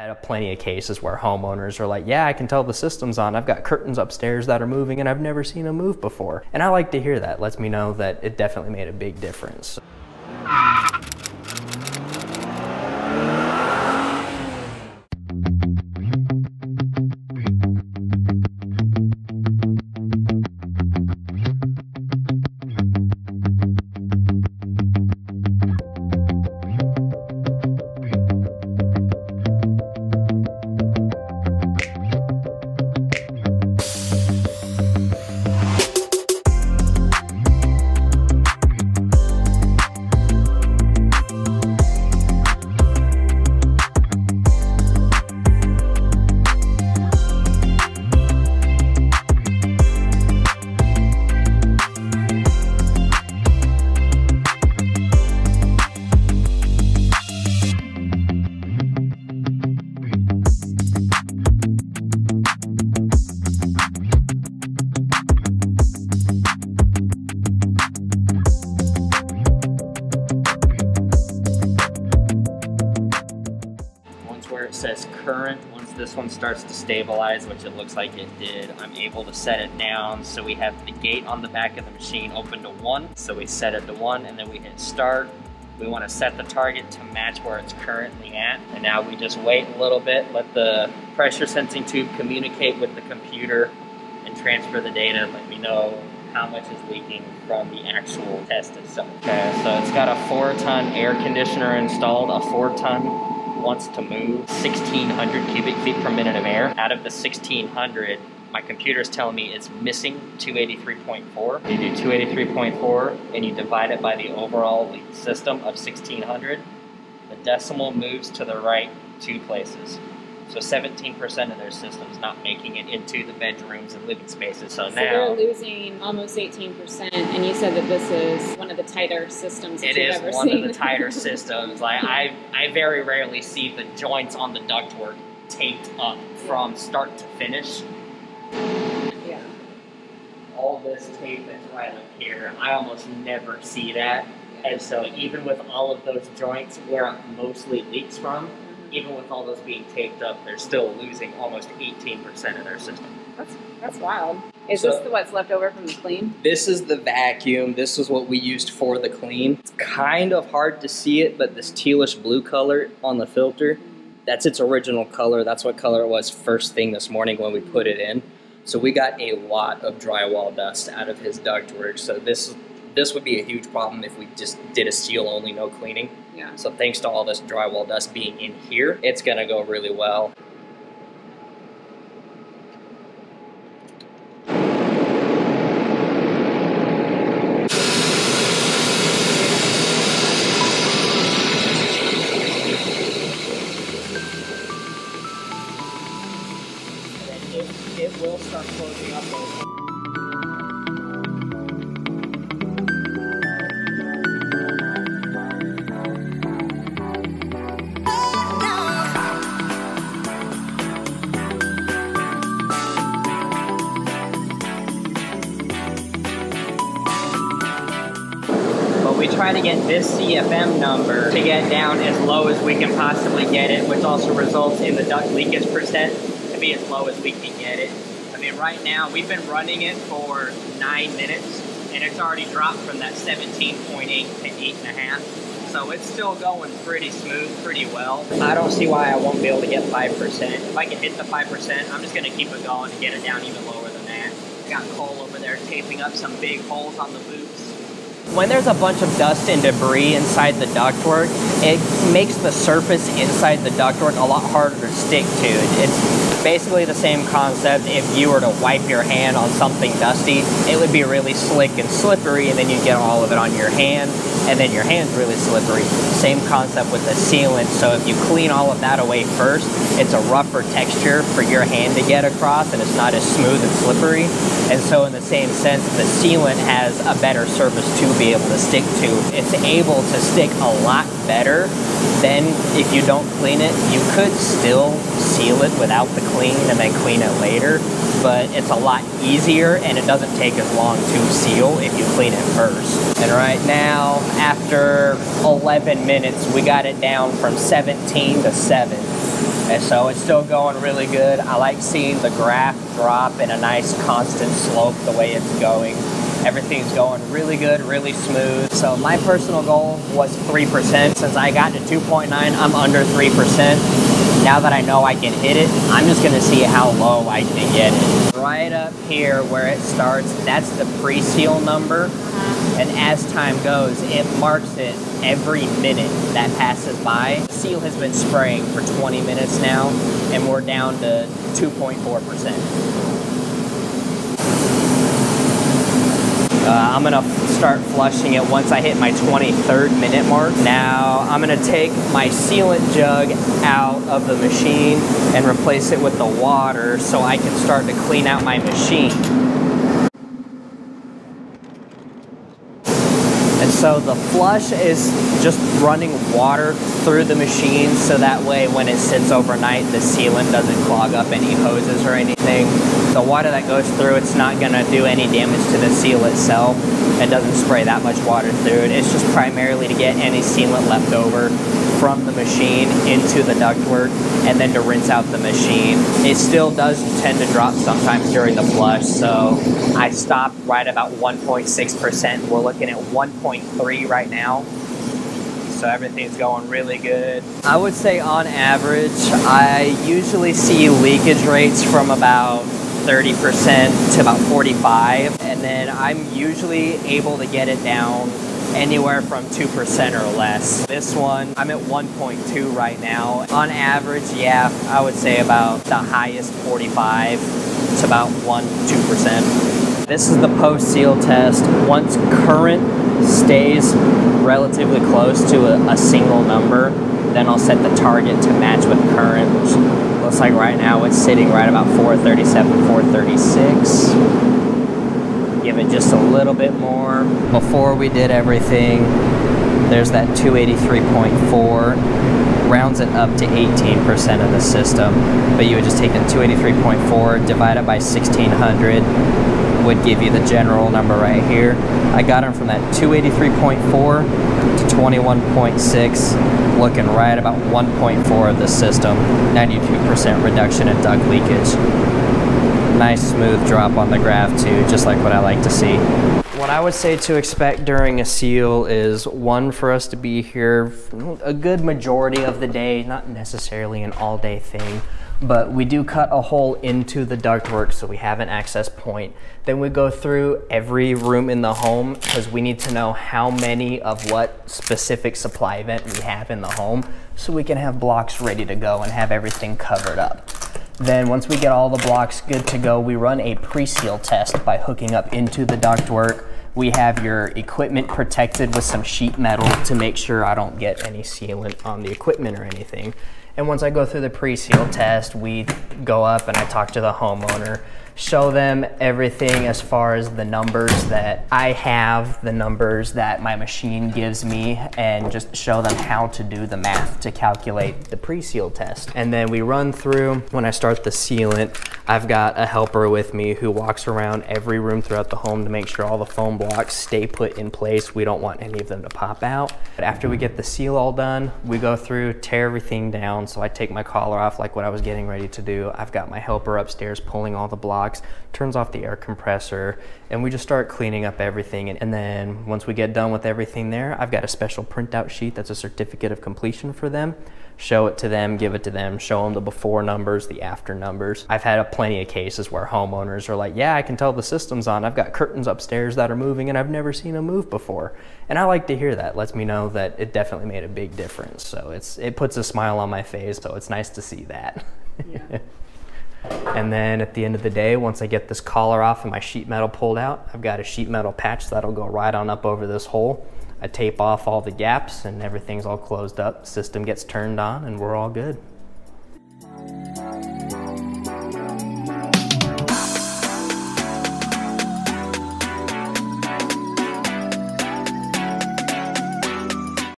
Had plenty of cases where homeowners are like, yeah, I can tell the system's on. I've got curtains upstairs that are moving and I've never seen them move before. And I like to hear that. Lets me know that it definitely made a big difference. It says current. Once this one starts to stabilize, which it looks like it did, I'm able to set it down. So we have the gate on the back of the machine open to 1. So we set it to 1 and then we hit start. We want to set the target to match where it's currently at. And now we just wait a little bit, let the pressure sensing tube communicate with the computer and transfer the data, let me know how much is leaking from the actual test itself. Okay, so it's got a 4-ton air conditioner installed. A 4-ton wants to move 1,600 cubic feet per minute of air. Out of the 1,600, my computer is telling me it's missing 283.4. You do 283.4 and you divide it by the overall leak system of 1,600. The decimal moves to the right 2 places. So 17% of their system's not making it into the bedrooms and living spaces. So now they're losing almost 18%, and you said that this is one of the tighter systems that you've ever seen. It is one of the tighter systems. Like I very rarely see the joints on the ductwork taped up from start to finish. Yeah. All this tape that's right up here, I almost never see that. And so even with all of those joints where it mostly leaks from, even with all those being taped up, they're still losing almost 18% of their system. That's wild. Is this what's left over from the clean? This is the vacuum. This is what we used for the clean. It's kind of hard to see it, but this tealish blue color on the filter, that's its original color. That's what color it was first thing this morning when we put it in. So we got a lot of drywall dust out of his ductwork. So this would be a huge problem if we just did a seal only, no cleaning. Yeah. So thanks to all this drywall dust being in here, it's gonna go really well. It will start closing up those. We try to get this CFM number to get down as low as we can possibly get it, which also results in the duct leakage percent to be as low as we can get it. I mean, right now, we've been running it for 9 minutes, and it's already dropped from that 17.8 to 8.5. So it's still going pretty smooth, pretty well. I don't see why I won't be able to get 5%. If I can hit the 5%, I'm just gonna keep it going and get it down even lower than that. Got Cole over there taping up some big holes on the boots. When there's a bunch of dust and debris inside the ductwork, it makes the surface inside the ductwork a lot harder to stick to. It's basically the same concept. If you were to wipe your hand on something dusty, it would be really slick and slippery, and then you'd get all of it on your hand, and then your hand's really slippery. Same concept with the sealant. So if you clean all of that away first, it's a rougher texture for your hand to get across, and it's not as smooth and slippery. And so in the same sense, the sealant has a better surface to be able to stick to. It's able to stick a lot better than if you don't clean it. You could still seal it without the clean and then clean it later, but it's a lot easier and it doesn't take as long to seal if you clean it first. And right now, after 11 minutes, we got it down from 17 to 7. And so it's still going really good. I like seeing the graph drop in a nice constant slope the way it's going. Everything's going really good, really smooth. So my personal goal was 3%. Since I got to 2.9, I'm under 3%. Now that I know I can hit it, I'm just gonna see how low I can get it. Right up here where it starts, that's the pre-seal number. And as time goes, it marks it every minute that passes by. The seal has been spraying for 20 minutes now, and we're down to 2.4%. I'm gonna start flushing it once I hit my 23rd minute mark. Now I'm gonna take my sealant jug out of the machine and replace it with the water so I can start to clean out my machine. And so the flush is just running water through the machine so that way when it sits overnight, the sealant doesn't clog up any hoses or anything. The water that goes through, it's not gonna do any damage to the seal itself. It doesn't spray that much water through it. It's just primarily to get any sealant left over from the machine into the ductwork and then to rinse out the machine. It still does tend to drop sometimes during the flush, so I stopped right about 1.6%. We're looking at 1.3 right now. So everything's going really good. I would say on average, I usually see leakage rates from about 30% to about 45, and then I'm usually able to get it down anywhere from 2% or less. This one, I'm at 1.2 right now. On average, yeah, I would say about the highest 45 to about 2%. This is the post-seal test. Once current stays relatively close to a single number, then I'll set the target to match with current, which looks like right now it's sitting right about 437, 436. Give it just a little bit more. Before we did everything, there's that 283.4, rounds it up to 18% of the system. But you would just take that 283.4, divide it by 1600, would give you the general number right here. I got them from that 283.4 to 21.6, looking right about 1.4 of the system, 92% reduction in duct leakage. Nice smooth drop on the graph too, just like what I like to see. What I would say to expect during a seal is, one, for us to be here a good majority of the day, not necessarily an all-day thing, but we do cut a hole into the ductwork so we have an access point. Then we go through every room in the home because we need to know how many of what specific supply event we have in the home so we can have blocks ready to go and have everything covered up. Then once we get all the blocks good to go, we run a pre-seal test by hooking up into the ductwork. We have your equipment protected with some sheet metal to make sure I don't get any sealant on the equipment or anything. And once I go through the pre-seal test, we go up and I talk to the homeowner, show them everything as far as the numbers that I have, the numbers that my machine gives me, and just show them how to do the math to calculate the pre-seal test. And then we run through, when I start the sealant, I've got a helper with me who walks around every room throughout the home to make sure all the foam blocks stay put in place. We don't want any of them to pop out. But after we get the seal all done, we go through, tear everything down. So I take my collar off like what I was getting ready to do. I've got my helper upstairs pulling all the blocks, turns off the air compressor, and we just start cleaning up everything. And then once we get done with everything there, I've got a special printout sheet that's a certificate of completion for them. Show it to them, give it to them, show them the before numbers, the after numbers. I've had plenty of cases where homeowners are like, yeah, I can tell the system's on. I've got curtains upstairs that are moving and I've never seen them move before. And I like to hear that. It lets me know that it definitely made a big difference. So it puts a smile on my face, so it's nice to see that. Yeah. And then at the end of the day, once I get this collar off and my sheet metal pulled out, I've got a sheet metal patch that'll go right on up over this hole. I tape off all the gaps and everything's all closed up. System gets turned on and we're all good.